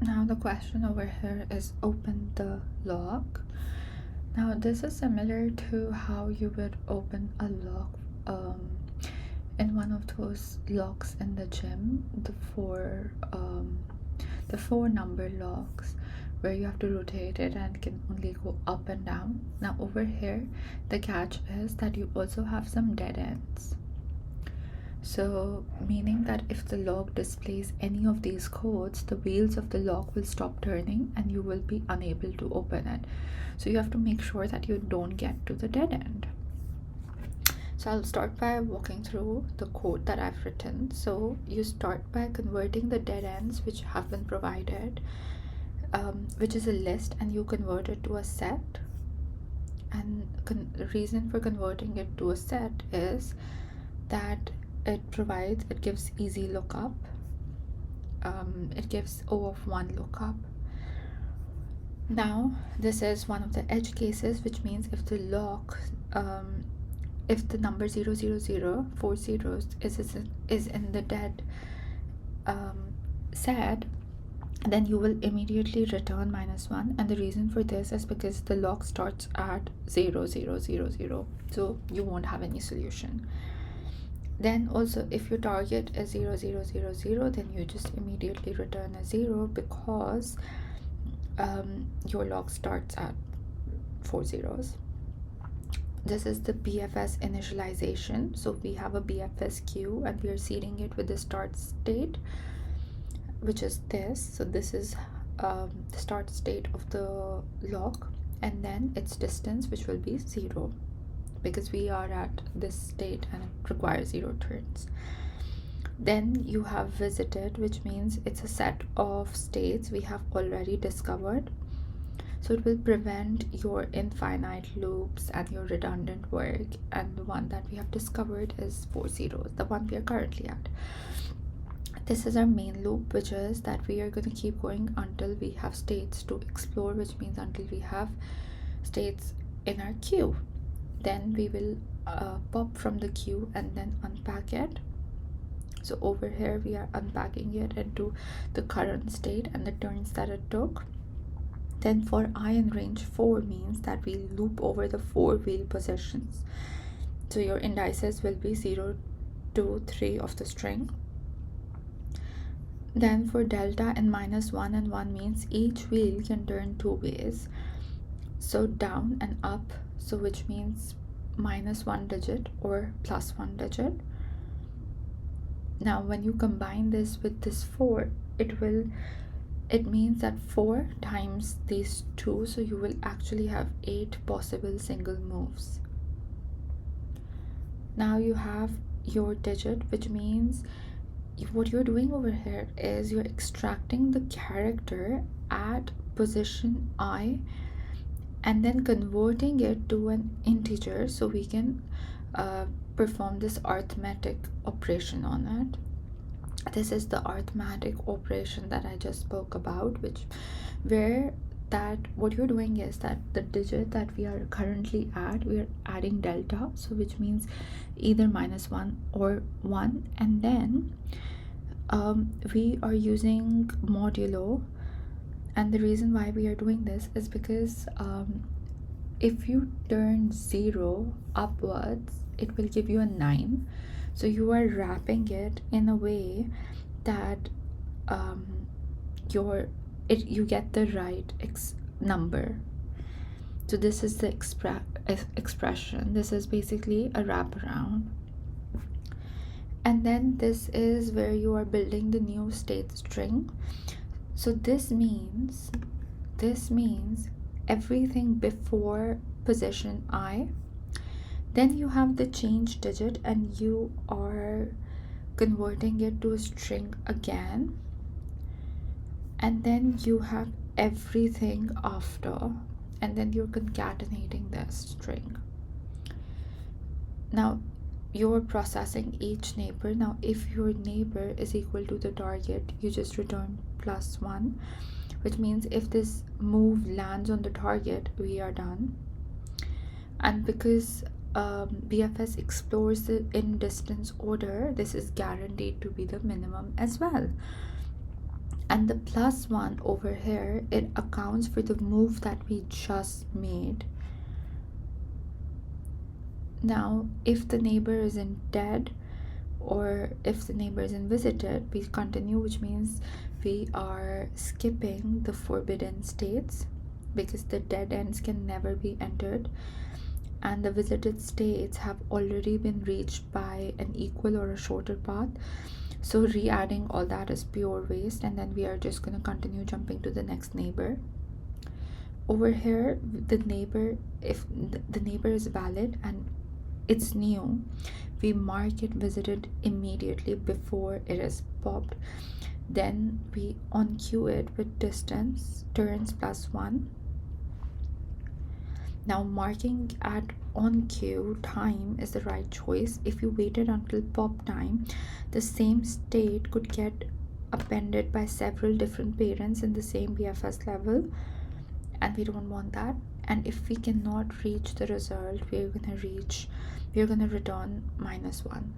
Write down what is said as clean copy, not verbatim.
Now the question over here is open the lock. Now this is similar to how you would open a lock in one of those locks in the gym, the four number locks where you have to rotate it and can only go up and down. Now over here the catch is that you also have some dead ends. So, meaning that if the lock displays any of these codes, the wheels of the lock will stop turning and you will be unable to open it. So, you have to make sure that you don't get to the dead end. So, I'll start by walking through the code that I've written. So, you start by converting the dead ends which have been provided, which is a list, and you convert it to a set. And the reason for converting it to a set is that it gives easy lookup. It gives O of 1 lookup. Now this is one of the edge cases, which means if the lock if the number 000 4 zeros is in the dead set, then you will immediately return -1, and the reason for this is because the lock starts at 0000, so you won't have any solution. Then also if your target is 0000, then you just immediately return a 0 because your log starts at 4 zeros. This is the BFS initialization. So we have a BFS queue and we are seeding it with the start state, which is this. So this is the start state of the log, and then its distance, which will be 0, because we are at this state and it requires 0 turns. Then you have visited, which means it's a set of states we have already discovered. So it will prevent your infinite loops and your redundant work. And the one that we have discovered is 4 zeros, the one we are currently at. This is our main loop, which is that we are going to keep going until we have states to explore, which means until we have states in our queue. Then we will pop from the queue and then unpack it. So over here we are unpacking it into the current state and the turns that it took. Then for I in range 4 means that we loop over the 4 wheel positions. So your indices will be 0, 2, 3 of the string. Then for delta and -1 and 1 means each wheel can turn 2 ways. So down and up, so which means -1 digit or +1 digit. Now when you combine this with this 4, it means that 4 times these 2, so you will actually have 8 possible single moves. Now you have your digit, which means what you're doing over here is you're extracting the character at position I and then converting it to an integer so we can perform this arithmetic operation on it. This is the arithmetic operation that I just spoke about, what you're doing is that the digit that we are currently at, we are adding delta, so which means either -1 or 1, and then we are using modulo. And the reason why we are doing this is because if you turn 0 upwards, it will give you a 9. So you are wrapping it in a way that you get the right number. So this is the expression. This is basically a wraparound. And then this is where you are building the new state string. So this means everything before position I. Then you have the change digit and you are converting it to a string again. And then you have everything after, and then you're concatenating this string. Now you're processing each neighbor. Now if your neighbor is equal to the target, you just return +1, which means if this move lands on the target, we are done. And because BFS explores the in distance order, this is guaranteed to be the minimum as well. And the plus 1 over here, it accounts for the move that we just made. Now if the neighbor isn't dead, or if the neighbor isn't visited, we continue, which means we are skipping the forbidden states, because the dead ends can never be entered, and the visited states have already been reached by an equal or a shorter path. So re-adding all that is pure waste, and then we are just going to continue jumping to the next neighbor. Over here, the neighbor, if the neighbor is valid and it's new, we mark it visited immediately before it is popped. Then we on queue it with distance turns plus 1. Now marking at on queue time is the right choice. If you waited until pop time, the same state could get appended by several different parents in the same BFS level, and we don't want that. And if we cannot reach the result, we're gonna return -1.